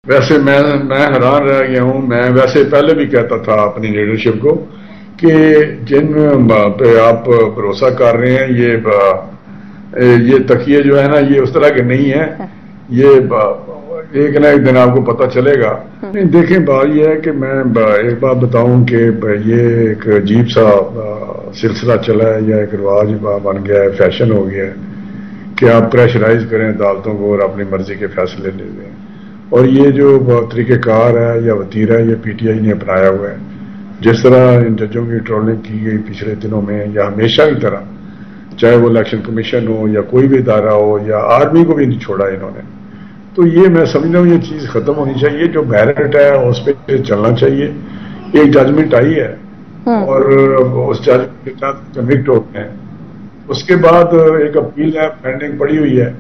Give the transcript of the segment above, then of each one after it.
ویسے میں حیران رہ گیا ہوں. میں ویسے پہلے بھی کہتا تھا اپنی لیڈرشپ کو کہ جن پہ آپ بھروسہ کر رہے ہیں یہ تکیے جو ہے نا یہ اس طرح کے نہیں ہیں. یہ ایک نہ ایک دن آپ کو پتہ چلے گا. دیکھیں بات یہ ہے کہ میں ایک بات بتاؤں کہ یہ ایک عجیب سا سلسلہ چلا ہے یا ایک رواج بن گیا ہے, فیشن ہو گیا ہے کہ آپ پریشرائز کریں عدالتوں کو اور اپنی مرضی کے فیصلے لے لیں. اور یہ جو طریقہ کار ہے یا وتیرہ ہے یہ پی ٹی آئی نے اپنایا ہوا ہے. جس طرح ان ججوں کی ٹرولنگ کی گئی پچھلے دنوں میں یا ہمیشہ کی طرح, چاہے وہ الیکشن کمیشن ہو یا کوئی بھی ادارہ ہو یا آرمی کو بھی نہیں چھوڑا انہوں نے, تو یہ میں سمجھتا ہوں یہ چیز ختم ہونی چاہیے. جو میرٹ ہے اس پہ چلنا چاہیے. ایک ججمنٹ آئی ہے اور اس ججمنٹ کے ساتھ کنوکٹ ہوتے ہیں, اس کے بعد ایک اپیل ہے پینڈنگ پڑی ہوئی ہے.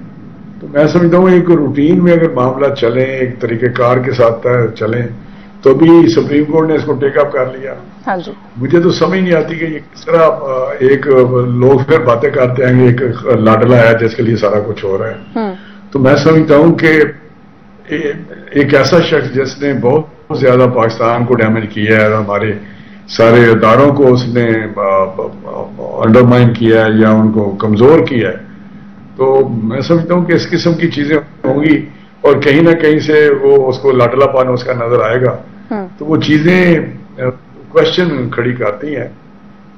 تو میں سمجھتا ہوں ایک روٹین میں اگر معاملہ چلیں, ایک طریقہ کار کے ساتھ چلیں, تو بھی سپریم کورٹ نے اس کو ٹیک اپ کر لیا. مجھے تو سمجھ نہیں آتی کہ یہ کس طرح ایک لوگ پھر باتیں کرتے ہیں کہ ایک لاڈلا ہے جس کے لیے سارا کچھ ہو رہا ہے. تو میں سمجھتا ہوں کہ ایک ایسا شخص جس نے بہت زیادہ پاکستان کو ڈیمیج کیا ہے, ہمارے سارے اداروں کو اس نے انڈرمائن کیا ہے یا ان کو کمزور کیا ہے, تو میں سمجھتا ہوں کہ اس قسم کی چیزیں ہوں گی اور کہیں نہ کہیں سے وہ اس کو لاڈلا پان اس کا نظر آئے گا. تو وہ چیزیں کوشچن کھڑی کرتی ہیں.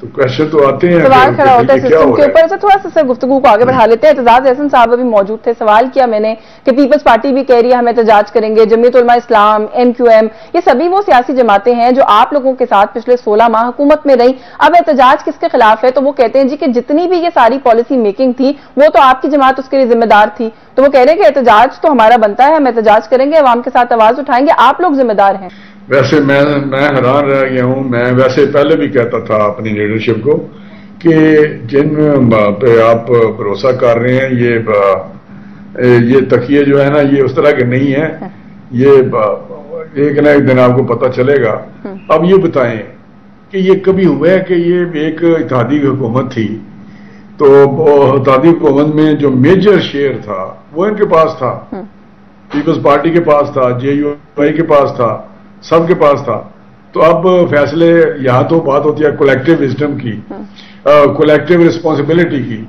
تو کوشچن تو آتے ہیں, سوال کھڑا ہوتا ہے سسٹم کے اوپر. تھوڑا سا گفتگو کو آگے بڑھا لیتے ہیں. اعتزاز احسن صاحب ابھی موجود تھے. سوال کیا میں نے کہ پیپلز پارٹی بھی کہہ رہی ہے ہم احتجاج کریں گے, جمعیت علماء اسلام, MQM, یہ سبھی وہ سیاسی جماعتیں ہیں جو آپ لوگوں کے ساتھ پچھلے 16 ماہ حکومت میں رہی. اب احتجاج کس کے خلاف ہے؟ تو وہ کہتے ہیں جی کہ جتنی بھی یہ ساری پالیسی میکنگ تھی وہ تو آپ کی جماعت اس کے لیے ذمہ دار تھی. تو وہ کہہ رہے ہیں کہ احتجاج تو ہمارا بنتا ہے, ہم احتجاج کریں گے, عوام کے ساتھ آواز اٹھائیں گے, آپ لوگ ذمہ دار ہیں. ویسے میں حیران رہ گیا ہوں. میں ویسے پہلے بھی کہتا تھا اپنی لیڈرشپ کو کہ جن پہ آپ بھروسہ کر رہے ہیں یہ تکیے جو ہے نا یہ اس طرح کے نہیں ہیں. یہ ایک نہ ایک دن آپ کو پتہ چلے گا. اب یہ بتائیں کہ یہ کبھی ہوا ہے کہ یہ ایک اتحادی حکومت تھی, تو اتحادی حکومت میں جو میجر شیئر تھا وہ ان کے پاس تھا, پیپلز پارٹی کے پاس تھا, JUI کے پاس تھا, سب کے پاس تھا. تو اب فیصلے یہاں تو بات ہوتی ہے کولیکٹیو وزڈم کی, کولیکٹیو رسپانسبلٹی کی.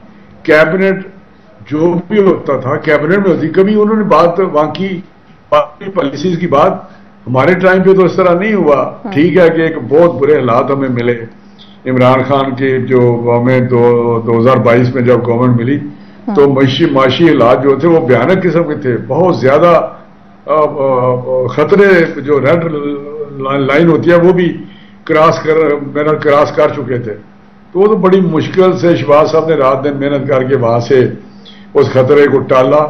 کیبنٹ جو بھی ہوتا تھا کیبنٹ میں ہوتی, کبھی انہوں نے بات وہاں کی پالیسیز کی بات. ہمارے ٹائم پہ تو اس طرح نہیں ہوا. ٹھیک ہے کہ ایک بہت برے حالات ہمیں ملے عمران خان کے, جو ہمیں 2022 میں جب گورنمنٹ ملی تو معاشی حالات جو تھے وہ بھیانک قسم کے تھے. بہت زیادہ خطرے جو ریڈ لائن ہوتی ہے وہ بھی کراس کر چکے تھے. تو وہ تو بڑی مشکل سے شہباز صاحب نے رات دن محنت کر کے وہاں سے اس خطرے کو ٹالا,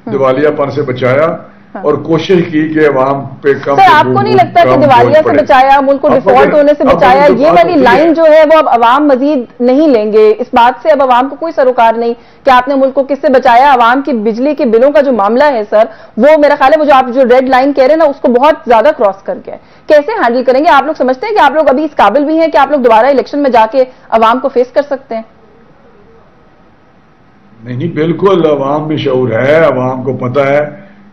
دیوالیہ پن سے بچایا اور کوشش کی کہ عوام پہ کم. سر آپ کو نہیں لگتا کہ دیوالیہ سے بچایا, ملک کو ڈیفالٹ ہونے سے بچایا, یہ والی لائن جو ہے وہ اب عوام مزید نہیں لیں گے؟ اس بات سے اب عوام کو کوئی سروکار نہیں کہ آپ نے ملک کو کس سے بچایا. عوام کی بجلی کے بلوں کا جو معاملہ ہے سر, وہ میرا خیال ہے وہ جو آپ جو ریڈ لائن کہہ رہے ہیں نا اس کو بہت زیادہ کراس کر گیا. کیسے ہینڈل کریں گے؟ آپ لوگ سمجھتے ہیں کہ آپ لوگ ابھی اس قابل بھی ہیں کہ آپ لوگ دوبارہ الیکشن میں جا کے عوام کو فیس کر سکتے ہیں؟ نہیں, بالکل عوام میں شعور ہے, عوام کو پتہ ہے.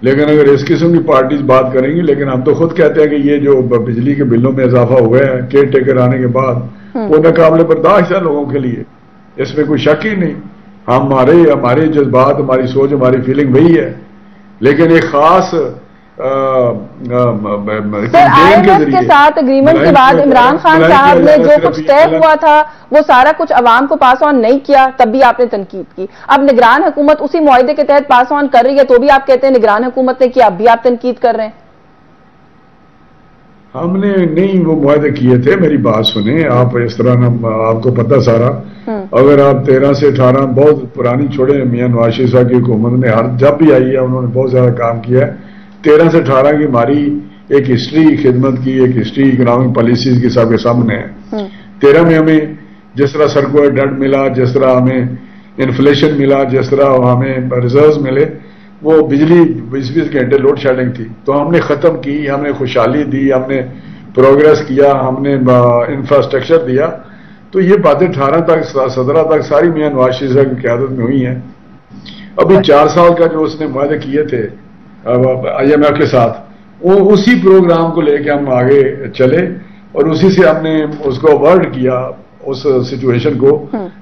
لیکن اگر اس قسم کی پارٹیز بات کریں گی, لیکن ہم تو خود کہتے ہیں کہ یہ جو بجلی کے بلوں میں اضافہ ہوا ہے کیئر ٹیکر آنے کے بعد وہ ناقابل برداشت ہے لوگوں کے لیے, اس میں کوئی شک ہی نہیں. ہمارے جذبات, ہماری سوچ, ہماری فیلنگ وہی ہے. لیکن ایک خاص سر IMF کے ساتھ اگریمنٹ کے بعد عمران خان صاحب نے جو کچھ طے ہوا تھا وہ سارا کچھ عوام کو پاس آن نہیں کیا, تب بھی آپ نے تنقید کی. اب نگران حکومت اسی معاہدے کے تحت پاس آن کر رہی ہے تو بھی آپ کہتے ہیں نگران حکومت نے کیا, اب بھی آپ تنقید کر رہے ہیں. ہم نے نہیں وہ معاہدے کیے تھے. میری بات سنیں آپ, اس طرح آپ کو پتہ سارا. اگر آپ 13 سے 18 بہت پرانی چھوڑے, میاں نواز شریف صاحب کی حکومت نے جب بھی آئی ہے انہوں نے بہت زیادہ کام کیا ہے. 13 سے 18 کی ہماری ایک ہسٹری خدمت کی, ایک ہسٹری اکنامک پالیسیز کی سب کے سامنے ہے. 13 میں ہمیں جس طرح سرکولر ڈیٹ ملا, جس طرح ہمیں انفلیشن ملا, جس طرح ہمیں ریزروز ملے, وہ بجلی 20 گھنٹے لوڈ شیڈنگ تھی تو ہم نے ختم کی, ہم نے خوشحالی دی, ہم نے پروگریس کیا, ہم نے انفراسٹرکچر دیا. تو یہ باتیں 18 تک 17 تک ساری میاں نواز شریف صاحب کی قیادت میں ہوئی ہیں. ابھی 4 سال کا جو اس نے معاہدے کیے تھے IMF کے ساتھ, اسی پروگرام کو لے کے ہم آگے چلے اور اسی سے ہم نے اس کو اوارڈ کیا اس سچویشن کو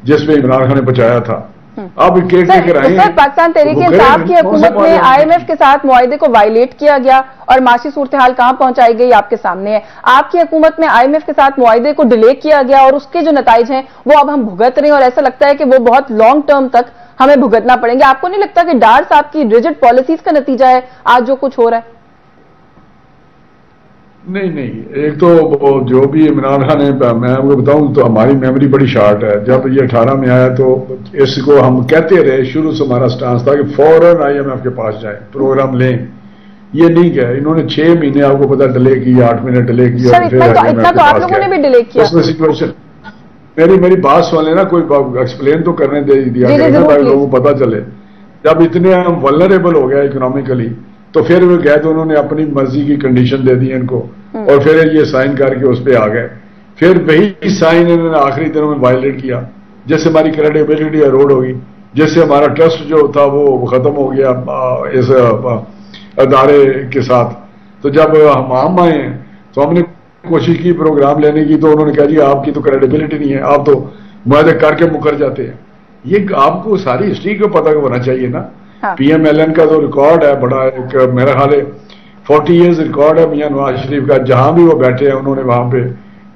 جس میں عمران خان نے بچایا تھا. اب پاکستان تحریک انصاف کی حکومت میں IMF کے ساتھ معاہدے کو وائلیٹ کیا گیا اور معاشی صورتحال کہاں پہنچائی گئی آپ کے سامنے ہے. آپ کی حکومت میں IMF کے ساتھ معاہدے کو ڈیلے کیا گیا اور اس کے جو نتائج ہیں وہ اب ہم بھگت رہے ہیں اور ایسا لگتا ہے کہ وہ بہت لانگ ٹرم تک ہمیں بھگتنا پڑیں گے. آپ کو نہیں لگتا کہ ڈار صاحب کی ریجڈ پالیسیز کا نتیجہ ہے آج جو کچھ ہو رہا ہے؟ نہیں, ایک تو جو بھی عمران خان نے, میں آپ کو بتاؤں تو ہماری میموری بڑی شارٹ ہے. جب یہ 18 میں آیا تو اس کو ہم کہتے رہے, شروع سے ہمارا سٹانس تھا کہ فوراً IMF کے پاس جائیں, پروگرام لیں. یہ نہیں کیا انہوں نے 6 مہینے آپ کو پتا ڈیلے کیا, 8 مہینے ڈیلے کیا. اس میں سچویشن میری بات سن لینا, کوئی ایکسپلین تو کرنے دیا تاکہ لوگوں کو پتا چلے. جب اتنے ہم ولنریبل ہو گیا اکنامیکلی تو پھر وہ گئے تو انہوں نے اپنی مرضی کی کنڈیشن دے دی ان کو اور پھر یہ سائن کر کے اس پہ آ گئے. پھر وہی سائن انہوں نے آخری دنوں میں وائلیٹ کیا, جس سے ہماری کریڈیبلٹی اروڈ ہوگی, جس سے ہمارا ٹرسٹ جو تھا وہ ختم ہو گیا اس ادارے کے ساتھ. تو جب ہم آئے ہیں تو ہم نے کوشش کی پروگرام لینے کی, تو انہوں نے کہا جی آپ کی تو کریڈیبلٹی نہیں ہے, آپ تو معاہدے کر کے مکر جاتے ہیں. یہ آپ کو ساری ہسٹری کو پتہ ہونا چاہیے نا. PMLN کا جو ریکارڈ ہے بڑا, ایک میرا خیال ہے 40 ایئرز ریکارڈ ہے میاں نواز شریف کا. جہاں بھی وہ بیٹھے ہیں انہوں نے وہاں پہ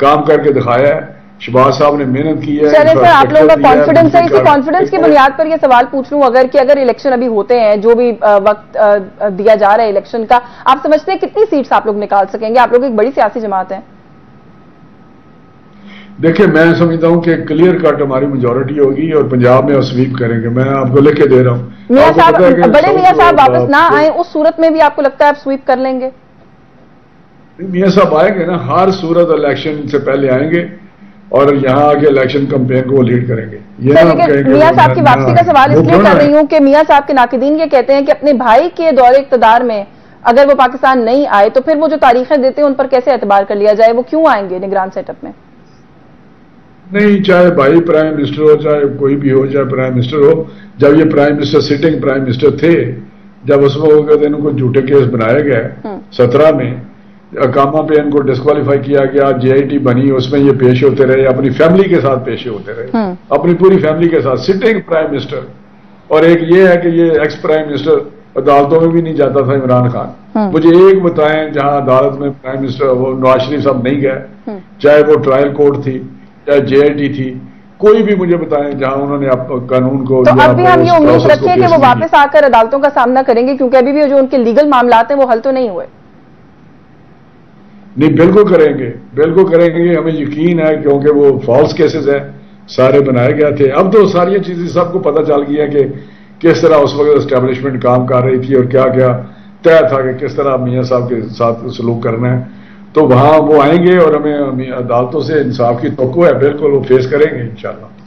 کام کر کے دکھایا ہے. شہباز صاحب نے محنت کی ہے. چلے سر, آپ لوگوں کا کانفیڈنس ہے, اسی کانفیڈنس کی بنیاد پر یہ سوال پوچھ لوں اگر الیکشن ابھی ہوتے ہیں, جو بھی وقت دیا جا رہا ہے الیکشن کا, آپ سمجھتے ہیں کتنی سیٹس آپ لوگ نکال سکیں گے؟ آپ لوگ ایک بڑی سیاسی جماعت ہیں. دیکھیں میں سمجھتا ہوں کہ کلیئر کٹ ہماری میجورٹی ہوگی اور پنجاب میں سویپ کریں گے. میں آپ کو لکھ کے دے رہا ہوں. میاں صاحب, بڑے میاں صاحب واپس نہ آئیں اس صورت میں بھی آپ کو لگتا ہے آپ سویپ کر لیں گے؟ میاں صاحب آئیں گے نا, ہر صورت الیکشن سے پہلے آئیں گے اور یہاں آ کے الیکشن کمپین کو لیڈ کریں گے. میاں صاحب کی واپسی کا سوال اس لیے کر رہی ہوں کہ میاں صاحب کے ناقدین یہ کہتے ہیں کہ اپنے بھائی کے دور اقتدار میں اگر وہ پاکستان نہیں آئے تو پھر وہ جو تاریخیں دیتے ہیں ان پر کیسے اعتبار کر لیا جائے؟ وہ کیوں آئیں گے نگران سیٹ اپ میں؟ نہیں, چاہے بھائی پرائم منسٹر ہو, چاہے کوئی بھی ہو, چاہے پرائم منسٹر ہو. جب یہ prime minister sitting prime minister تھے, جب اس میں ان کو جھوٹے کیس بنائے گئے 17 میں, اقامہ پہ ان کو ڈسکوالیفائی کیا گیا, JIT بنی, اس میں یہ پیش ہوتے رہے, اپنی فیملی کے ساتھ پیش ہوتے رہے, اپنی پوری فیملی کے ساتھ, سٹنگ پرائم منسٹر. اور ایک یہ ہے کہ یہ ایکس پرائم منسٹر عدالتوں میں بھی نہیں جاتا تھا عمران خان. مجھے ایک بتائیں جہاں عدالت میں پرائم منسٹر وہ نواز شریف صاحب نہیں گئے, چاہے وہ ٹرائل کورٹ تھی, چاہے JIT تھی, کوئی بھی مجھے بتائیں جہاں انہوں نے قانون کو. تو اب بھی ہم یہ امید رکھیں کہ وہ واپس آ کر عدالتوں کا سامنا کریں گے, کیونکہ ابھی بھی جو ان کے لیگل معاملات ہیں وہ حل تو نہیں ہوئے. نہیں, بالکل کریں گے, بالکل کریں گے, ہمیں یقین ہے, کیونکہ وہ فالس کیسز ہیں, سارے بنائے گئے تھے. اب تو ساری چیزیں سب کو پتہ چل گئی ہے کہ کس طرح اس وقت اسٹیبلشمنٹ کام کر رہی تھی اور کیا کیا طے تھا کہ کس طرح میاں صاحب کے ساتھ سلوک کرنا ہے. تو وہاں وہ آئیں گے اور ہمیں عدالتوں سے انصاف کی توقع ہے, بالکل وہ فیس کریں گے انشاءاللہ.